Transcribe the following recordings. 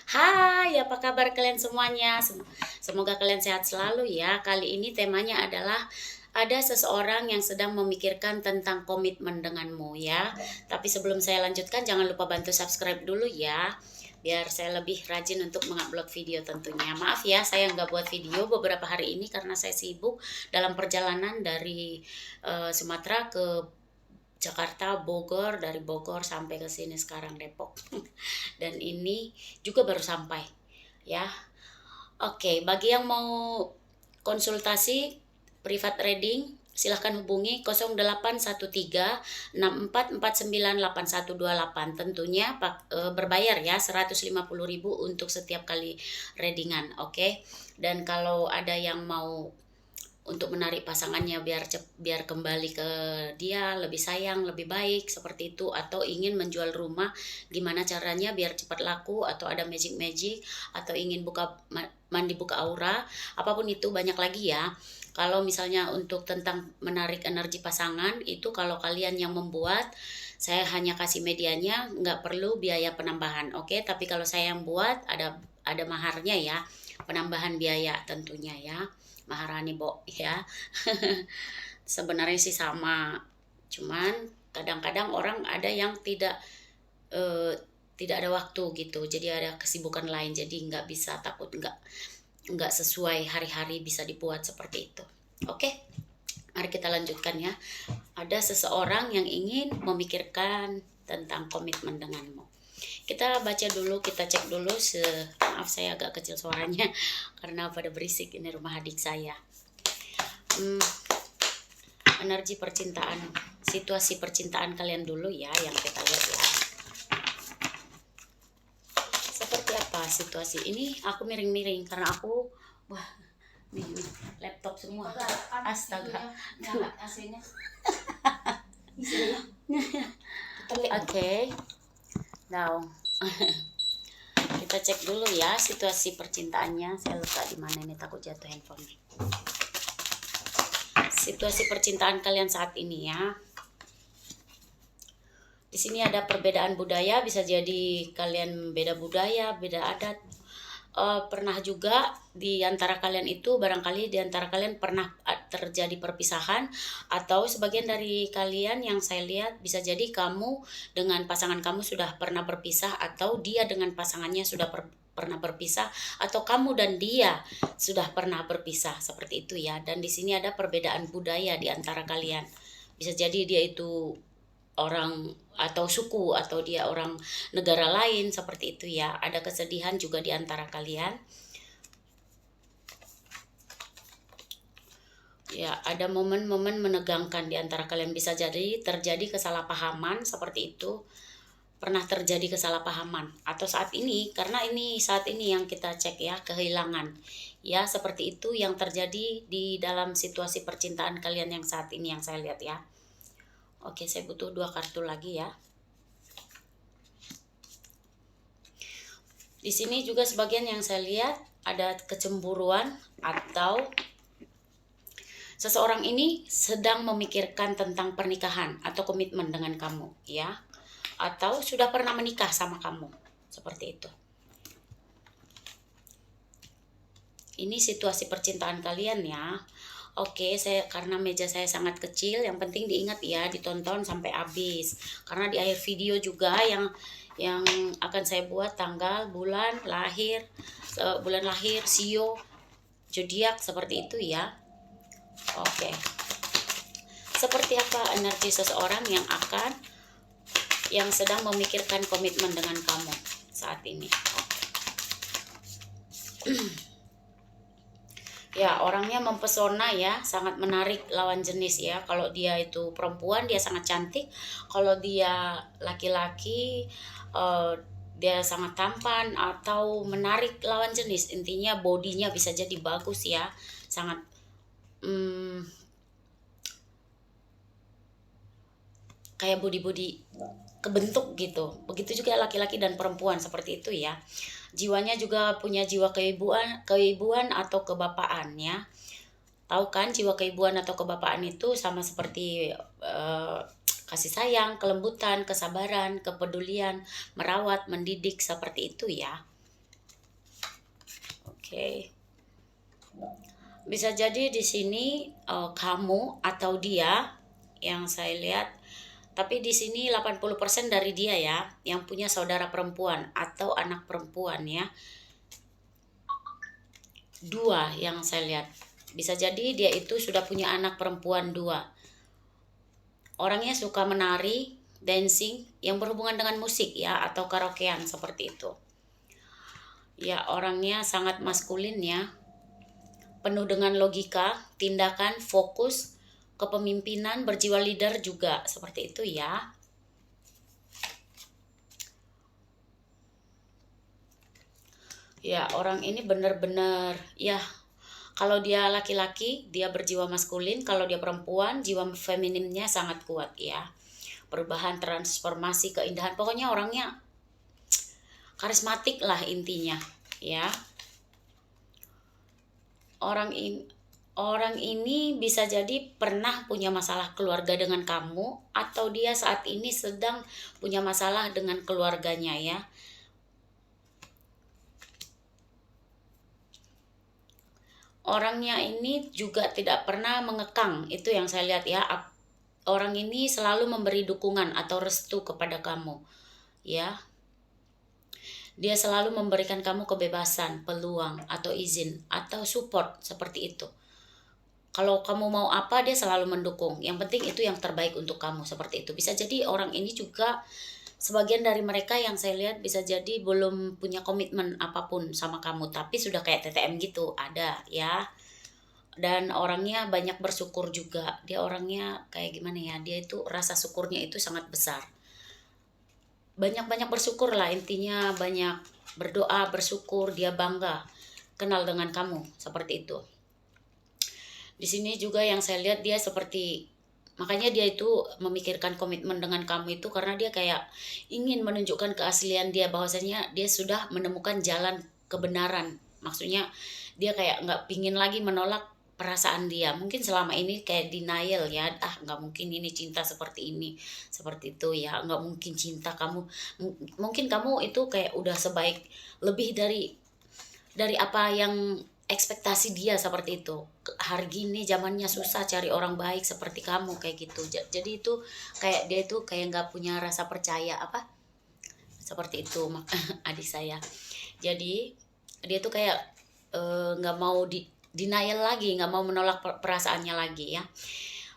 Hai, apa kabar kalian semuanya? Semoga kalian sehat selalu ya. Kali ini temanya adalah ada seseorang yang sedang memikirkan tentang komitmen denganmu ya. Tapi sebelum saya lanjutkan, jangan lupa bantu subscribe dulu ya. Biar saya lebih rajin untuk mengupload video tentunya. Maaf ya, saya nggak buat video beberapa hari ini karena saya sibuk dalam perjalanan dari Sumatera ke Jakarta, Bogor, dari Bogor sampai ke sini sekarang Depok. Dan ini juga baru sampai ya. Oke, bagi yang mau konsultasi private reading silahkan hubungi 0813 64498128. Tentunya berbayar ya 150.000 untuk setiap kali readingan. Oke. Dan kalau ada yang mau untuk menarik pasangannya biar kembali ke dia, lebih sayang, lebih baik seperti itu, atau ingin menjual rumah, gimana caranya biar cepat laku, atau ada magic atau ingin mandi buka aura, apapun itu banyak lagi ya. Kalau misalnya untuk tentang menarik energi pasangan itu, kalau kalian yang membuat, saya hanya kasih medianya, nggak perlu biaya penambahan, oke. Tapi kalau saya yang buat, ada maharnya ya, penambahan biaya tentunya ya. Maharani Bo ya. Sebenarnya sih sama, cuman kadang-kadang orang ada yang eh, tidak ada waktu gitu, jadi ada kesibukan lain, jadi nggak bisa, takut nggak sesuai hari-hari bisa dibuat seperti itu. Oke, mari kita lanjutkan ya. Ada seseorang yang ingin memikirkan tentang komitmen denganmu. Kita baca dulu, kita cek dulu. Maaf saya agak kecil suaranya karena pada berisik, ini rumah adik saya. Energi percintaan, situasi percintaan kalian dulu ya, yang kita lihat ya. Seperti apa situasi ini? Aku miring-miring karena aku nih laptop semua. Astaga. AC-nya. Oke. Now, kita cek dulu ya situasi percintaannya. Saya lupa di mana ini, takut jatuh handphone. Situasi percintaan kalian saat ini ya. Di sini ada perbedaan budaya, bisa jadi kalian beda budaya, beda adat. Pernah juga di antara kalian itu, barangkali di antara kalian pernah terjadi perpisahan, atau sebagian dari kalian yang saya lihat bisa jadi kamu dengan pasangan kamu sudah pernah berpisah, atau dia dengan pasangannya sudah pernah berpisah, atau kamu dan dia sudah pernah berpisah seperti itu ya. Dan di sini ada perbedaan budaya di antara kalian. Bisa jadi dia itu orang atau suku, atau dia orang negara lain seperti itu ya. Ada kesedihan juga di antara kalian. Ya, ada momen-momen menegangkan di antara kalian, bisa jadi terjadi kesalahpahaman seperti itu. Pernah terjadi kesalahpahaman atau saat ini, karena ini saat ini yang kita cek ya, kehilangan. Ya, seperti itu yang terjadi di dalam situasi percintaan kalian yang saat ini yang saya lihat ya. Oke, saya butuh 2 kartu lagi ya. Di sini juga sebagian yang saya lihat ada kecemburuan, atau seseorang ini sedang memikirkan tentang pernikahan atau komitmen dengan kamu ya. Atau sudah pernah menikah sama kamu. Seperti itu. Ini situasi percintaan kalian ya. Oke, karena meja saya sangat kecil, yang penting diingat ya, ditonton sampai habis. Karena di akhir video juga yang akan saya buat tanggal, bulan lahir, sio, zodiak seperti itu ya. Oke. Seperti apa energi seseorang yang sedang memikirkan komitmen dengan kamu saat ini? Ya, orangnya mempesona ya, sangat menarik lawan jenis ya. Kalau dia itu perempuan, dia sangat cantik. Kalau dia laki-laki, dia sangat tampan atau menarik lawan jenis. Intinya bodinya bisa jadi bagus ya, sangat kayak body kebentuk gitu. Begitu juga laki-laki dan perempuan seperti itu ya. Jiwanya juga punya jiwa keibuan atau kebapaan ya. Tahu kan, jiwa keibuan atau kebapaan itu sama seperti kasih sayang, kelembutan, kesabaran, kepedulian, merawat, mendidik seperti itu ya. Oke. Bisa jadi di sini kamu atau dia yang saya lihat, tapi di sini 80% dari dia ya yang punya saudara perempuan atau anak perempuan ya. Dua yang saya lihat. Bisa jadi dia itu sudah punya anak perempuan dua. Orangnya suka menari, dancing yang berhubungan dengan musik ya atau karaokean seperti itu. Ya, orangnya sangat maskulin ya. Penuh dengan logika, tindakan, fokus, kepemimpinan, berjiwa leader juga seperti itu ya. Ya, orang ini benar-benar ya, kalau dia laki-laki dia berjiwa maskulin, kalau dia perempuan jiwa femininnya sangat kuat ya. Perubahan, transformasi, keindahan, pokoknya orangnya karismatik lah intinya ya. Orang ini bisa jadi pernah punya masalah keluarga dengan kamu, atau dia saat ini sedang punya masalah dengan keluarganya ya. Orangnya ini juga tidak pernah mengekang, itu yang saya lihat ya. Orang ini selalu memberi dukungan atau restu kepada kamu ya. Dia selalu memberikan kamu kebebasan, peluang, atau izin, atau support seperti itu. Kalau kamu mau apa, dia selalu mendukung. Yang penting itu yang terbaik untuk kamu, seperti itu. Bisa jadi orang ini juga, sebagian dari mereka yang saya lihat bisa jadi belum punya komitmen apapun sama kamu, tapi sudah kayak TTM gitu, ada ya. Dan orangnya banyak bersyukur juga. Dia orangnya kayak gimana ya, dia itu rasa syukurnya itu sangat besar. Banyak-banyak bersyukur lah intinya, banyak berdoa, bersyukur, dia bangga kenal dengan kamu, seperti itu. Di sini juga yang saya lihat dia seperti, makanya dia itu memikirkan komitmen dengan kamu itu karena dia kayak ingin menunjukkan keaslian dia, bahwasanya dia sudah menemukan jalan kebenaran. Maksudnya dia kayak nggak pingin lagi menolak perasaan dia. Mungkin selama ini kayak denial ya, nggak mungkin ini cinta seperti ini, seperti itu ya, nggak mungkin cinta kamu. Mungkin kamu itu kayak udah sebaik, lebih dari apa yang ekspektasi dia, seperti itu. Hari gini zamannya susah cari orang baik seperti kamu kayak gitu. Jadi itu kayak dia itu kayak nggak punya rasa percaya apa seperti itu adik saya. Jadi dia tuh kayak nggak mau denial lagi, nggak mau menolak perasaannya lagi ya.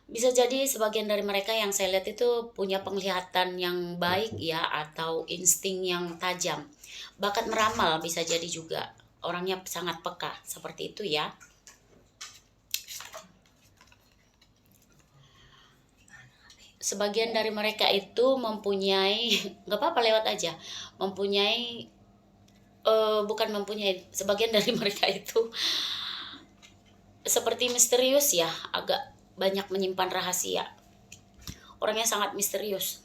Bisa jadi sebagian dari mereka yang saya lihat itu punya penglihatan yang baik ya, atau insting yang tajam, bakat meramal bisa jadi juga. Orangnya sangat peka seperti itu ya. Sebagian dari mereka itu mempunyai nggak apa-apa lewat aja, mempunyai bukan mempunyai, sebagian dari mereka itu seperti misterius ya, agak banyak menyimpan rahasia. Orangnya sangat misterius.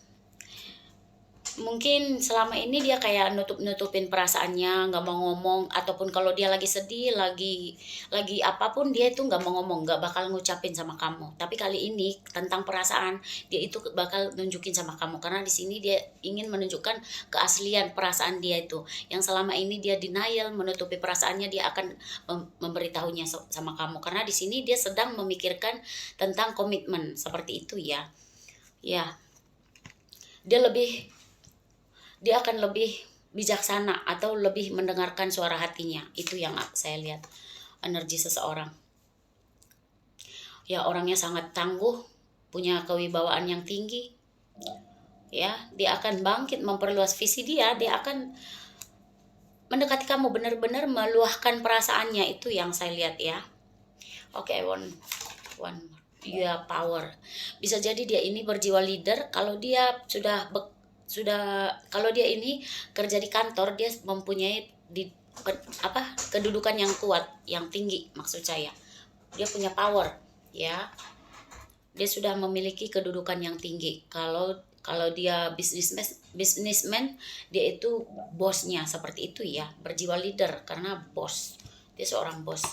Mungkin selama ini dia kayak nutupin perasaannya, nggak mau ngomong, ataupun kalau dia lagi sedih, lagi apapun, dia itu nggak mau ngomong, nggak bakal ngucapin sama kamu. Tapi kali ini tentang perasaan, dia itu bakal nunjukin sama kamu, karena di sini dia ingin menunjukkan keaslian perasaan dia itu. Yang selama ini dia denial, menutupi perasaannya, dia akan memberitahunya sama kamu, karena di sini dia sedang memikirkan tentang komitmen, seperti itu ya. Ya, dia akan lebih bijaksana atau lebih mendengarkan suara hatinya. Itu yang saya lihat energi seseorang. Ya, orangnya sangat tangguh, punya kewibawaan yang tinggi. Ya, dia akan bangkit memperluas visi dia akan mendekati kamu, benar-benar meluahkan perasaannya. Itu yang saya lihat ya. Oke, one ya, power. Bisa jadi dia ini berjiwa leader. Kalau dia sudah kalau dia ini kerja di kantor, dia mempunyai kedudukan yang kuat, yang tinggi, maksud saya. Dia punya power, ya. Dia sudah memiliki kedudukan yang tinggi. Kalau dia businessman, dia itu bosnya, seperti itu ya. Berjiwa leader karena bos. Dia seorang bos.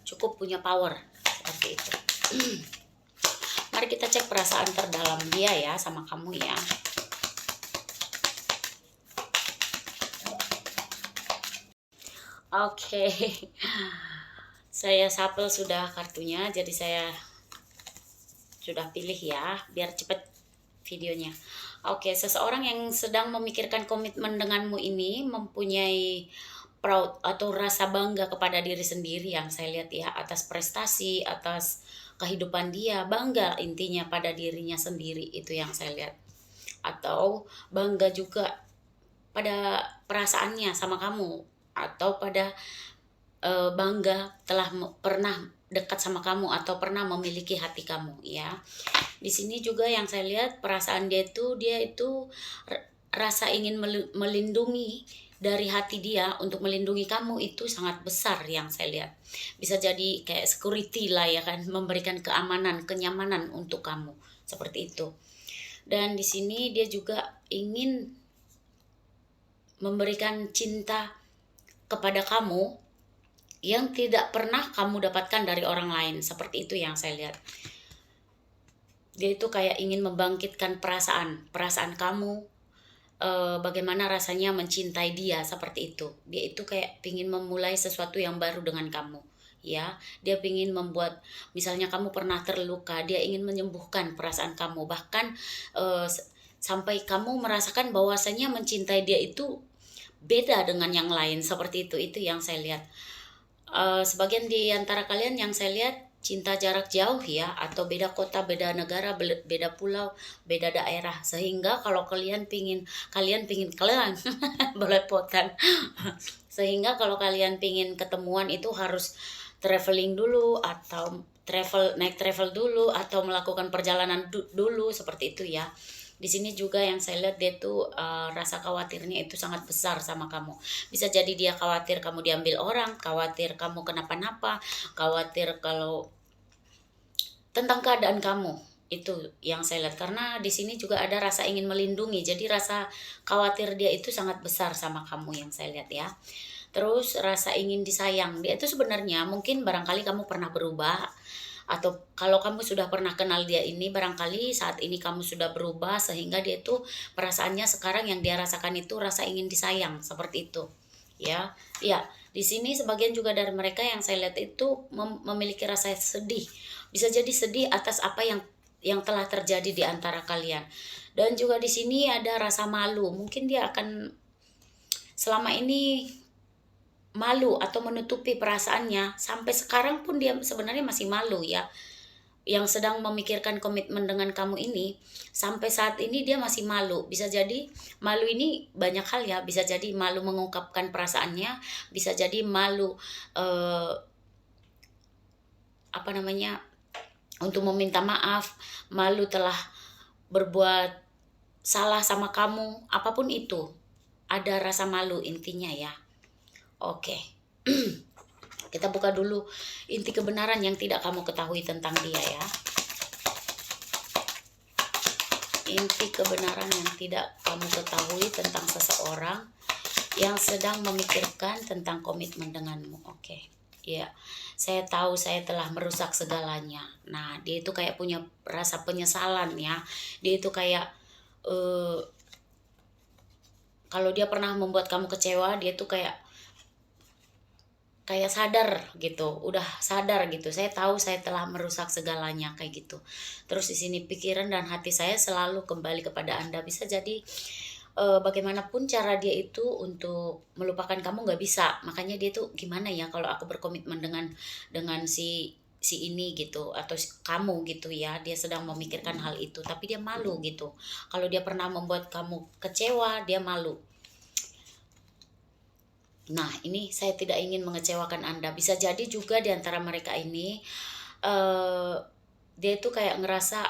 Cukup punya power, seperti itu. Mari kita cek perasaan terdalam dia ya sama kamu ya. Oke. Saya shuffle sudah kartunya, jadi saya sudah pilih ya, biar cepet videonya. Oke, seseorang yang sedang memikirkan komitmen denganmu ini mempunyai proud atau rasa bangga kepada diri sendiri yang saya lihat ya, atas prestasi, atas kehidupan dia, bangga intinya pada dirinya sendiri, itu yang saya lihat. Atau bangga juga pada perasaannya sama kamu, atau pada bangga telah pernah dekat sama kamu atau pernah memiliki hati kamu ya. Di sini juga yang saya lihat perasaan dia itu rasa ingin melindungi dari hati dia untuk melindungi kamu itu sangat besar yang saya lihat. Bisa jadi kayak security lah ya kan, memberikan keamanan, kenyamanan untuk kamu seperti itu. Dan di sini dia juga ingin memberikan cinta kepada kamu yang tidak pernah kamu dapatkan dari orang lain. Seperti itu yang saya lihat. Dia itu kayak ingin membangkitkan perasaan kamu, bagaimana rasanya mencintai dia, seperti itu. Dia itu kayak ingin memulai sesuatu yang baru dengan kamu. Ya, dia ingin membuat, misalnya kamu pernah terluka, dia ingin menyembuhkan perasaan kamu, bahkan sampai kamu merasakan bahwasanya mencintai dia itu beda dengan yang lain, seperti itu yang saya lihat. Sebagian di antara kalian yang saya lihat cinta jarak jauh ya, atau beda kota, beda negara, beda pulau, beda daerah, sehingga kalau kalian pingin kalian belepotan sehingga kalau kalian pingin ketemuan itu harus traveling dulu, atau naik travel dulu, atau melakukan perjalanan dulu, seperti itu ya. Di sini juga yang saya lihat dia tuh rasa khawatirnya itu sangat besar sama kamu. Bisa jadi dia khawatir kamu diambil orang, khawatir kamu kenapa-napa, khawatir kalau tentang keadaan kamu. Itu yang saya lihat, karena di sini juga ada rasa ingin melindungi. Jadi rasa khawatir dia itu sangat besar sama kamu yang saya lihat ya. Terus rasa ingin disayang. Dia itu sebenarnya mungkin barangkali kamu pernah berubah, atau kalau kamu sudah pernah kenal dia ini, barangkali saat ini kamu sudah berubah sehingga dia itu perasaannya sekarang yang dia rasakan itu rasa ingin disayang, seperti itu ya. Ya, di sini sebagian juga dari mereka yang saya lihat itu memiliki rasa sedih. Bisa jadi sedih atas apa yang telah terjadi di antara kalian. Dan juga di sini ada rasa malu. Mungkin dia akan selama ini malu atau menutupi perasaannya, sampai sekarang pun dia sebenarnya masih malu ya, yang sedang memikirkan komitmen dengan kamu ini. Sampai saat ini dia masih malu. Bisa jadi malu ini banyak hal ya, bisa jadi malu mengungkapkan perasaannya, bisa jadi malu apa namanya, untuk meminta maaf, malu telah berbuat salah sama kamu, apapun itu ada rasa malu intinya ya. Oke. Kita buka dulu inti kebenaran yang tidak kamu ketahui tentang dia ya. Inti kebenaran yang tidak kamu ketahui tentang seseorang yang sedang memikirkan tentang komitmen denganmu. Oke. Ya, saya tahu saya telah merusak segalanya. Nah, dia itu kayak punya rasa penyesalan ya. Dia itu kayak kalau dia pernah membuat kamu kecewa, dia tuh kayak sadar gitu, udah sadar gitu. Saya tahu saya telah merusak segalanya, kayak gitu. Terus di sini pikiran dan hati saya selalu kembali kepada Anda. Bisa jadi bagaimanapun cara dia itu untuk melupakan kamu nggak bisa. Makanya dia tuh gimana ya kalau aku berkomitmen dengan si ini gitu, atau kamu gitu ya. Dia sedang memikirkan hal itu tapi dia malu gitu. Kalau dia pernah membuat kamu kecewa, dia malu. Nah, ini saya tidak ingin mengecewakan Anda. Bisa jadi juga di antara mereka ini dia itu kayak ngerasa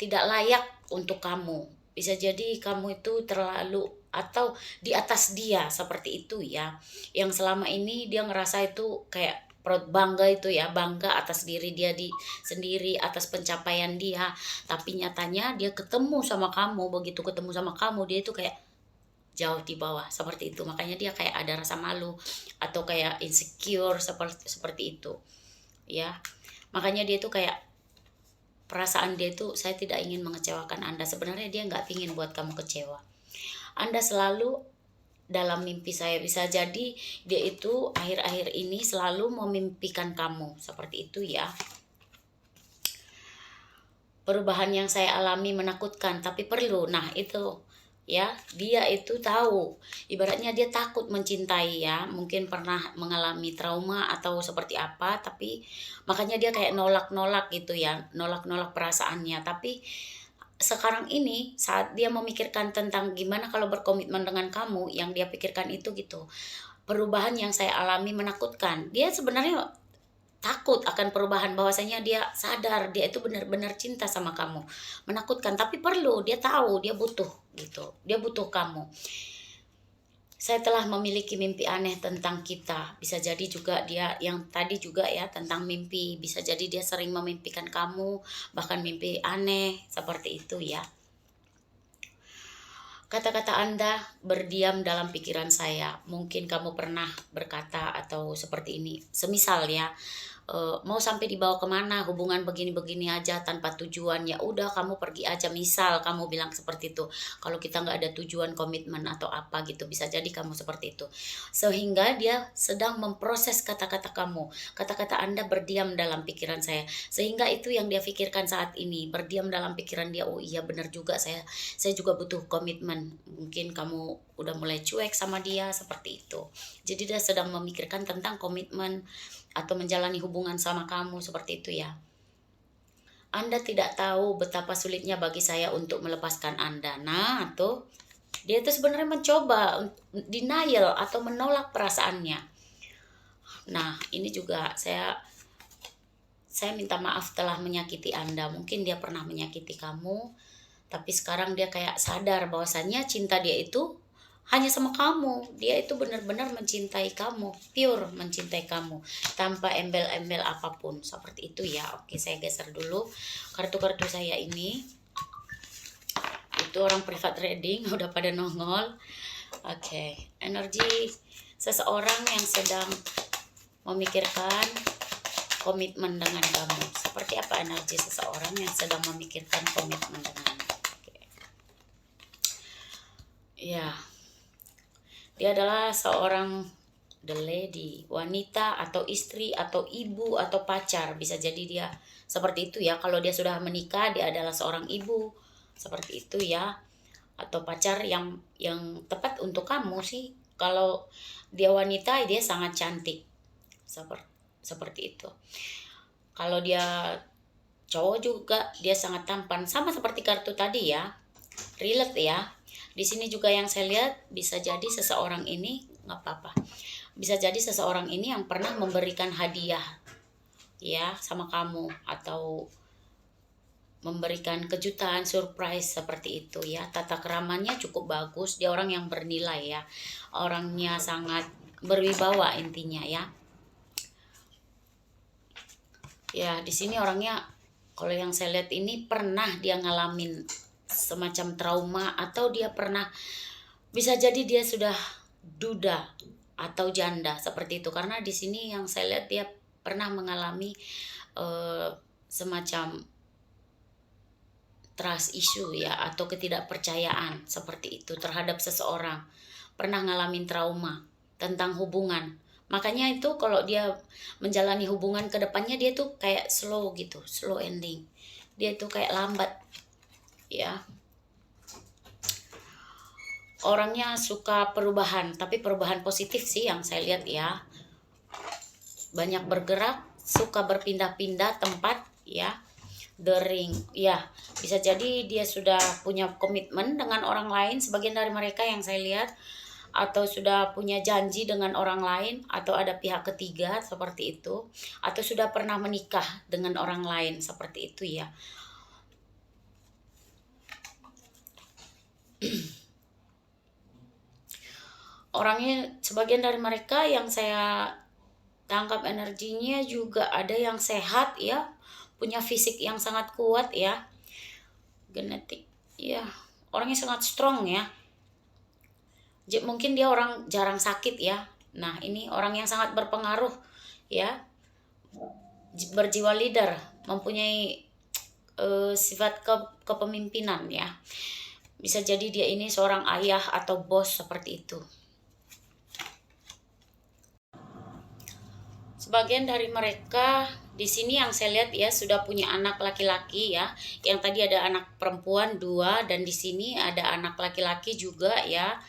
tidak layak untuk kamu. Bisa jadi kamu itu terlalu atau di atas dia, seperti itu ya. Yang selama ini dia ngerasa itu kayak perut bangga itu ya, bangga atas diri dia sendiri, atas pencapaian dia. Tapi nyatanya dia ketemu sama kamu, begitu ketemu sama kamu dia itu kayak jauh di bawah, seperti itu. Makanya dia kayak ada rasa malu atau kayak insecure, seperti itu ya. Makanya dia tuh kayak perasaan dia tuh, saya tidak ingin mengecewakan Anda. Sebenarnya dia nggak ingin buat kamu kecewa. Anda selalu dalam mimpi saya. Bisa jadi dia itu akhir-akhir ini selalu memimpikan kamu, seperti itu ya. Perubahan yang saya alami menakutkan tapi perlu. Nah itu ya, dia itu tahu, ibaratnya dia takut mencintai ya, mungkin pernah mengalami trauma atau seperti apa, tapi makanya dia kayak nolak-nolak gitu ya, nolak-nolak perasaannya. Tapi sekarang ini saat dia memikirkan tentang gimana kalau berkomitmen dengan kamu, yang dia pikirkan itu gitu. Perubahan yang saya alami menakutkan. Dia sebenarnya takut akan perubahan, bahwasanya dia sadar dia itu benar-benar cinta sama kamu. Menakutkan tapi perlu, dia tahu dia butuh gitu. Dia butuh kamu. Saya telah memiliki mimpi aneh tentang kita. Bisa jadi juga dia yang tadi juga ya, tentang mimpi. Bisa jadi dia sering memimpikan kamu, bahkan mimpi aneh seperti itu ya. Kata-kata Anda berdiam dalam pikiran saya. Mungkin kamu pernah berkata atau seperti ini. Semisal ya, mau sampai dibawa kemana, hubungan begini-begini aja tanpa tujuan, ya udah kamu pergi aja. Misal kamu bilang seperti itu. Kalau kita nggak ada tujuan, komitmen atau apa gitu, bisa jadi kamu seperti itu. Sehingga dia sedang memproses kata-kata kamu. Kata-kata Anda berdiam dalam pikiran saya. Sehingga itu yang dia pikirkan saat ini, berdiam dalam pikiran dia. Oh iya benar juga, saya juga butuh komitmen. Mungkin kamu udah mulai cuek sama dia seperti itu. Jadi dia sedang memikirkan tentang komitmen atau menjalani hubungan sama kamu seperti itu ya. Anda tidak tahu betapa sulitnya bagi saya untuk melepaskan Anda. Nah, tuh dia itu sebenarnya mencoba denial atau menolak perasaannya. Nah, ini juga saya minta maaf telah menyakiti Anda. Mungkin dia pernah menyakiti kamu, tapi sekarang dia kayak sadar bahwasannya cinta dia itu hanya sama kamu. Dia itu benar-benar mencintai kamu, pure mencintai kamu, tanpa embel-embel apapun. Seperti itu ya. Oke, saya geser dulu kartu-kartu saya ini. Itu orang private reading udah pada nongol. Oke, energi seseorang yang sedang memikirkan komitmen dengan kamu. Seperti apa energi seseorang yang sedang memikirkan komitmen denganmu? Ya, dia adalah seorang the lady, wanita atau istri atau ibu atau pacar. Bisa jadi dia seperti itu ya. Kalau dia sudah menikah, dia adalah seorang ibu. Seperti itu ya. Atau pacar yang tepat untuk kamu sih. Kalau dia wanita, dia sangat cantik. Seperti itu. Kalau dia cowok juga, dia sangat tampan. Sama seperti kartu tadi ya. Relate ya. Di sini juga yang saya lihat, bisa jadi seseorang ini, nggak apa-apa, bisa jadi seseorang ini yang pernah memberikan hadiah ya sama kamu, atau memberikan kejutan, surprise seperti itu ya. Tata keramanya cukup bagus, dia orang yang bernilai ya, orangnya sangat berwibawa intinya ya. Ya, di sini orangnya, kalau yang saya lihat ini pernah dia ngalamin semacam trauma, atau dia pernah, bisa jadi dia sudah duda atau janda seperti itu. Karena di sini yang saya lihat dia pernah mengalami semacam trust issue ya, atau ketidakpercayaan seperti itu terhadap seseorang. Pernah ngalamin trauma tentang hubungan. Makanya itu kalau dia menjalani hubungan ke depannya, dia tuh kayak slow gitu, slow ending. Dia tuh kayak lambat ya. Orangnya suka perubahan, tapi perubahan positif sih yang saya lihat ya. Banyak bergerak, suka berpindah-pindah tempat ya. The ring ya, bisa jadi dia sudah punya komitmen dengan orang lain, sebagian dari mereka yang saya lihat, atau sudah punya janji dengan orang lain, atau ada pihak ketiga seperti itu, atau sudah pernah menikah dengan orang lain seperti itu ya. Orangnya, sebagian dari mereka yang saya tangkap energinya juga ada yang sehat ya, punya fisik yang sangat kuat ya, genetik ya, orangnya sangat strong ya. Mungkin dia orang jarang sakit ya. Nah ini orang yang sangat berpengaruh ya, berjiwa leader, mempunyai sifat kepemimpinan ya. Bisa jadi dia ini seorang ayah atau bos seperti itu. Sebagian dari mereka di sini yang saya lihat ya sudah punya anak laki-laki ya. Yang tadi ada anak perempuan 2 dan di sini ada anak laki-laki juga ya.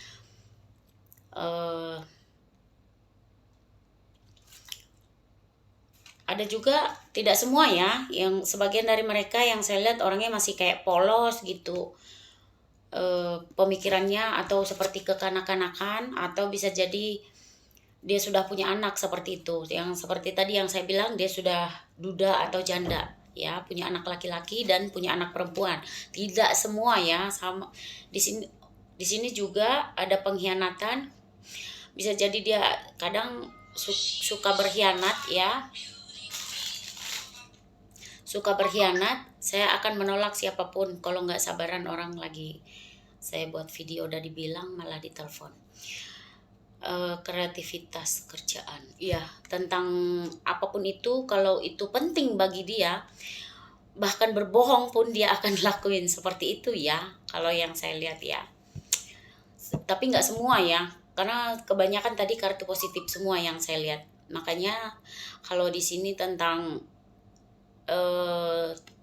Ada juga tidak semua ya, yang sebagian dari mereka yang saya lihat orangnya masih kayak polos gitu. Pemikirannya atau seperti kekanak-kanakan, atau bisa jadi dia sudah punya anak seperti itu, yang seperti tadi yang saya bilang dia sudah duda atau janda ya, punya anak laki-laki dan punya anak perempuan. Tidak semua ya, sama di sini juga ada pengkhianatan. Bisa jadi dia kadang suka berkhianat ya, suka berkhianat. Saya akan menolak siapapun kalau nggak sabaran orang lagi saya buat video udah dibilang malah ditelepon. Kreativitas kerjaan ya, tentang apapun itu, kalau itu penting bagi dia, bahkan berbohong pun dia akan lakuin seperti itu ya, kalau yang saya lihat ya. Tapi nggak semua ya, karena kebanyakan tadi kartu positif semua yang saya lihat. Makanya kalau di sini tentang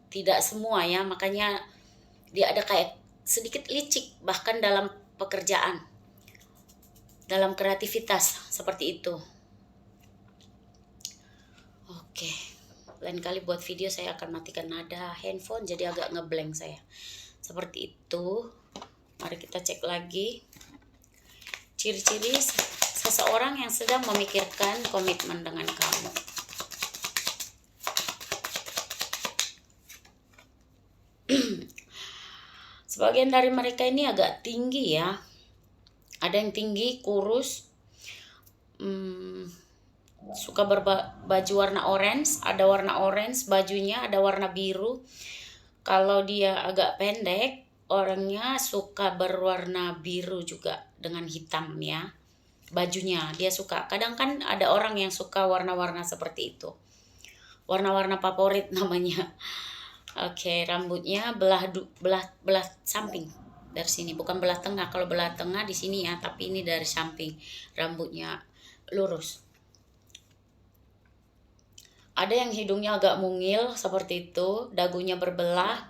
tidak semua ya, makanya dia ada kayak sedikit licik bahkan dalam pekerjaan, dalam kreativitas seperti itu. Oke, lain kali buat video saya akan matikan nada handphone jadi agak ngeblank saya. Seperti itu. Mari kita cek lagi ciri-ciri seseorang yang sedang memikirkan komitmen dengan kamu. Sebagian dari mereka ini agak tinggi ya. Ada yang tinggi, kurus, suka berbaju warna orange, ada warna orange bajunya, ada warna biru. Kalau dia agak pendek, orangnya suka berwarna biru juga dengan hitam ya. Bajunya dia suka. Kadang kan ada orang yang suka warna-warna seperti itu. Warna-warna favorit namanya. Oke, rambutnya belah samping dari sini, bukan belah tengah. Kalau belah tengah di sini ya, tapi ini dari samping. Rambutnya lurus. Ada yang hidungnya agak mungil seperti itu, dagunya berbelah.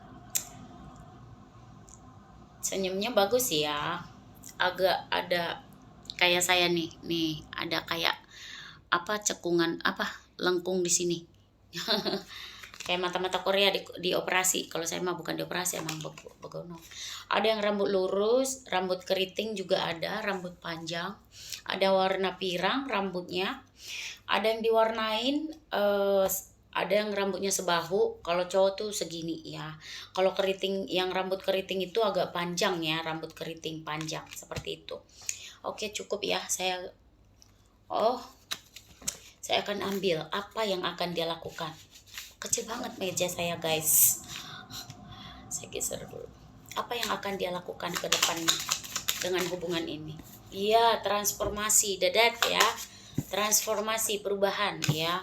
Senyumnya bagus ya. Agak ada kayak saya nih ada kayak apa, cekungan apa, lengkung di sini. Kayak mata-mata Korea di operasi. Kalau saya mah bukan di operasi, emang begono. Ada yang rambut lurus, rambut keriting juga ada, rambut panjang. Ada warna pirang rambutnya. Ada yang diwarnain, ada yang rambutnya sebahu. Kalau cowok tuh segini ya. Kalau keriting, yang rambut keriting itu agak panjang ya, rambut keriting panjang seperti itu. Oke, cukup ya. Saya akan ambil apa yang akan dia lakukan. Kecil banget meja saya guys, saya geser dulu. Apa yang akan dia lakukan ke depan dengan hubungan ini? Iya, transformasi, dadat ya, transformasi, perubahan ya,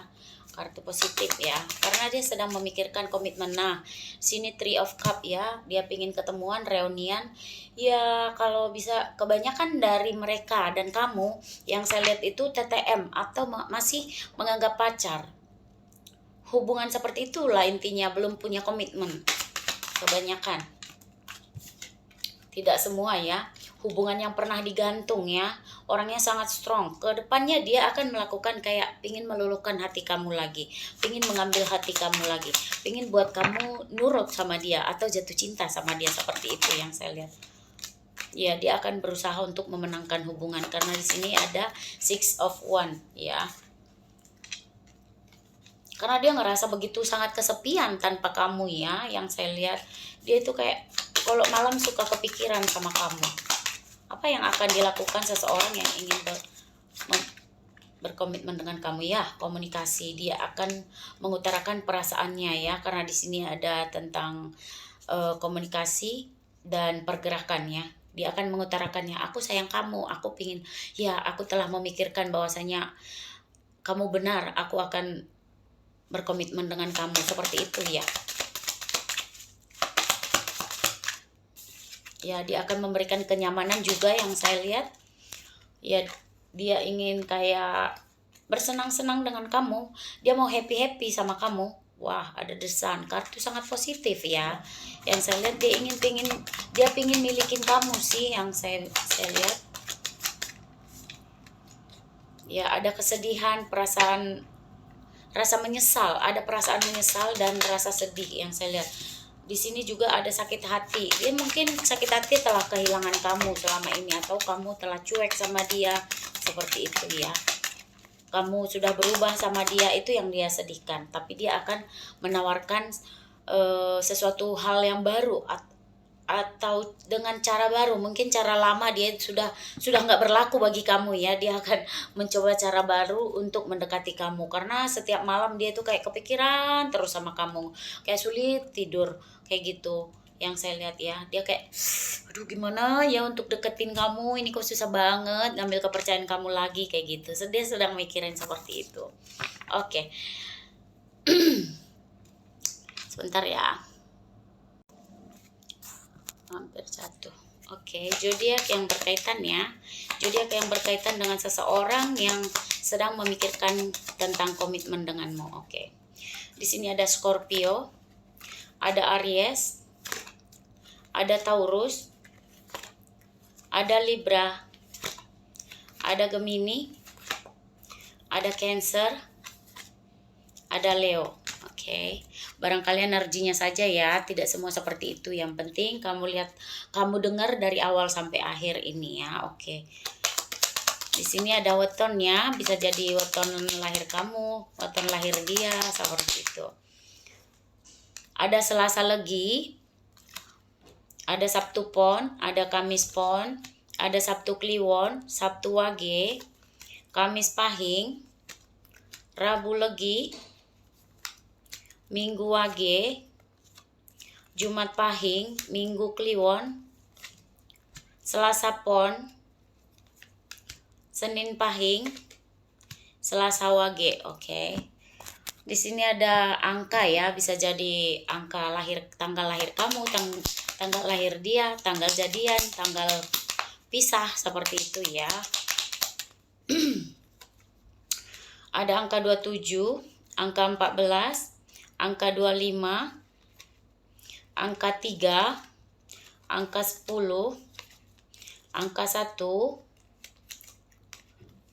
kartu positif ya, karena dia sedang memikirkan komitmen. Nah, sini Three of Cup ya, dia pingin ketemuan, reunian ya. Kalau bisa, kebanyakan dari mereka dan kamu yang saya lihat itu TTM atau masih menganggap pacar. Hubungan seperti itulah intinya, belum punya komitmen. Kebanyakan, tidak semua ya. Hubungan yang pernah digantung ya, orangnya sangat strong. Kedepannya dia akan melakukan kayak pingin meluluhkan hati kamu lagi, pingin mengambil hati kamu lagi, pingin buat kamu nurut sama dia atau jatuh cinta sama dia, seperti itu yang saya lihat. Ya, dia akan berusaha untuk memenangkan hubungan karena di sini ada Six of Wands ya. Karena dia ngerasa begitu sangat kesepian tanpa kamu ya, yang saya lihat. Dia itu kayak kalau malam suka kepikiran sama kamu. Apa yang akan dilakukan seseorang yang ingin berkomitmen dengan kamu ya? Komunikasi, dia akan mengutarakan perasaannya ya, karena di sini ada tentang komunikasi dan pergerakan ya. Dia akan mengutarakannya, aku sayang kamu, aku pingin, ya aku telah memikirkan bahwasanya kamu benar, aku akan berkomitmen dengan kamu, seperti itu ya. Ya, dia akan memberikan kenyamanan juga yang saya lihat. Ya, dia ingin kayak bersenang-senang dengan kamu, dia mau happy-happy sama kamu. Wah, ada The Sun, kartu sangat positif ya. Yang saya lihat dia pingin milikin kamu sih, yang saya lihat. Ya, ada kesedihan, rasa menyesal, ada perasaan menyesal dan rasa sedih yang saya lihat. Di sini juga ada sakit hati. Dia mungkin sakit hati telah kehilangan kamu selama ini, atau kamu telah cuek sama dia, seperti itu ya. Kamu sudah berubah sama dia, itu yang dia sedihkan. Tapi dia akan menawarkan sesuatu hal yang baru, atau dengan cara baru. Mungkin cara lama dia sudah nggak berlaku bagi kamu ya. Dia akan mencoba cara baru untuk mendekati kamu, karena setiap malam dia tuh kayak kepikiran terus sama kamu, kayak sulit tidur, kayak gitu yang saya lihat ya. Dia kayak, aduh gimana ya untuk deketin kamu, ini kok susah banget ngambil kepercayaan kamu lagi, kayak gitu. Dia sedang mikirin seperti itu. Oke. Sebentar ya, hampir jatuh. Oke, zodiak yang berkaitan ya. Zodiak yang berkaitan dengan seseorang yang sedang memikirkan tentang komitmen denganmu. Oke. Di sini ada Scorpio, ada Aries, ada Taurus, ada Libra, ada Gemini, ada Cancer, ada Leo. Oke, barangkali energinya saja ya, tidak semua seperti itu. Yang penting kamu dengar dari awal sampai akhir ini ya. Oke. Di sini ada wetonnya, bisa jadi weton lahir kamu, weton lahir dia, seperti itu. Ada Selasa Legi, ada Sabtu Pon, ada Kamis Pon, ada Sabtu Kliwon, Sabtu Wage, Kamis Pahing, Rabu Legi, Minggu Wage, Jumat Pahing, Minggu Kliwon, Selasa Pon, Senin Pahing, Selasa Wage. Oke. Di sini ada angka ya, bisa jadi angka lahir, tanggal lahir kamu, tanggal lahir dia, tanggal jadian, tanggal pisah, seperti itu ya. Ada angka 27, angka 14, angka 25, angka 3, angka 10, angka 1,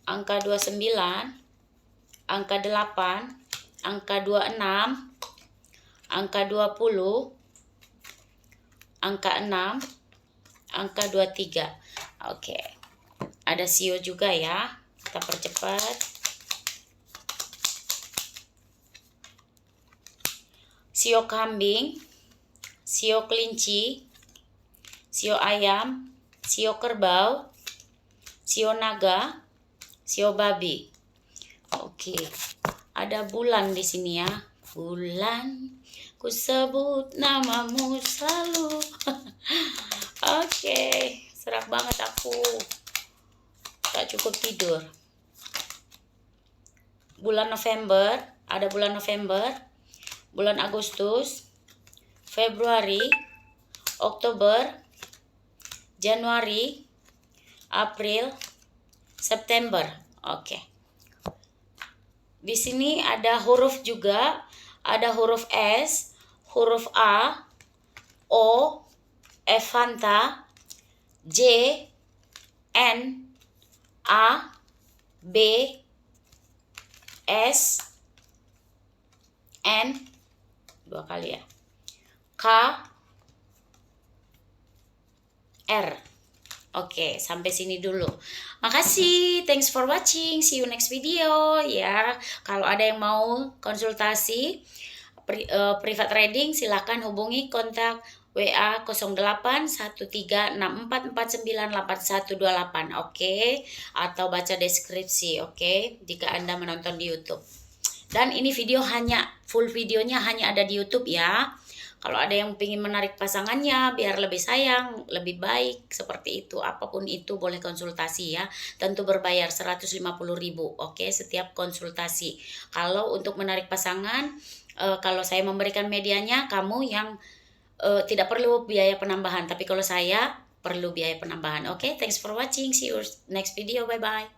angka 29, angka 8, angka 26, angka 20, angka 6, angka 23. Oke. Ada Sio juga ya. Kita percepat. Sio kambing, sio kelinci, sio ayam, sio kerbau, sio naga, sio babi. Oke. Ada bulan di sini ya. Bulan, ku sebut namamu selalu. Oke, serak banget aku. Tak cukup tidur. Bulan November, ada bulan November, bulan Agustus, Februari, Oktober, Januari, April, September. Oke. Di sini ada huruf juga, ada huruf S, huruf A, O, Fanta, J, N, A, B, S, N, dua kali ya, K, R. Oke, sampai sini dulu. Makasih, thanks for watching. See you next video ya. Kalau ada yang mau konsultasi private reading, silahkan hubungi kontak WA 081364498128, oke? Atau baca deskripsi, oke? Jika Anda menonton di YouTube. Dan ini video full videonya hanya ada di YouTube ya. Kalau ada yang ingin menarik pasangannya biar lebih sayang, lebih baik, seperti itu, apapun itu boleh konsultasi ya. Tentu berbayar 150.000, oke, setiap konsultasi. Kalau untuk menarik pasangan, kalau saya memberikan medianya, kamu yang tidak perlu biaya penambahan. Tapi kalau saya perlu biaya penambahan. Oke, thanks for watching. See you next video. Bye bye.